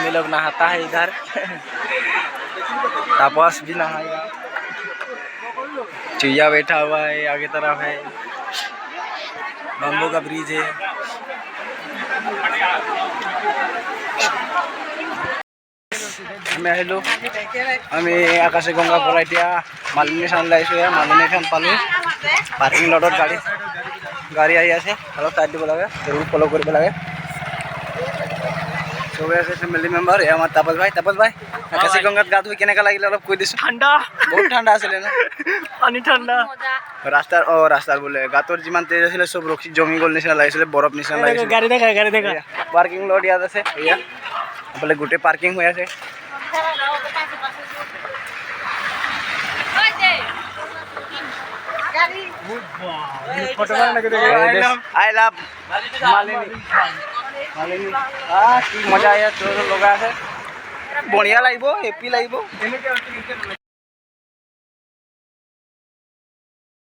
आदमी लोग नहाता है इधर। तापस भी नहाएगा। चुईया बैठा हुआ है, आगे तरफ है बम्बू का ब्रिज है। आकाशे गंगा पर मालिनी थान लाइस मालिनी थान पालो पार्किंग लटत गाड़ी आई आसे अलग साइड दी लगे रूल फॉलो कर लगे सब আছে ফ্যামিলি মেম্বার এ আমার তাপস ভাই আকাশে গঙ্গাত গা ধুই কেনেকা লাগিলে অলপ কই দিছো ঠান্ডা বহুত ঠান্ডা আছিল না পানি ঠান্ডা রাস্তার বলে গাতর জিমান তেজ আছিল সব রক্সি জমি গল নিছিনা লাগিছিল বরফ নিছিনা লাগিছিল গাড়ি দেখা পার্কিং লট ইয়াদ আছে ইয়া বলে গুটে পার্কিং হই আছে I love मालिनी की मजा आया तो लोग बढ़िया लगे हैप्पी लगे।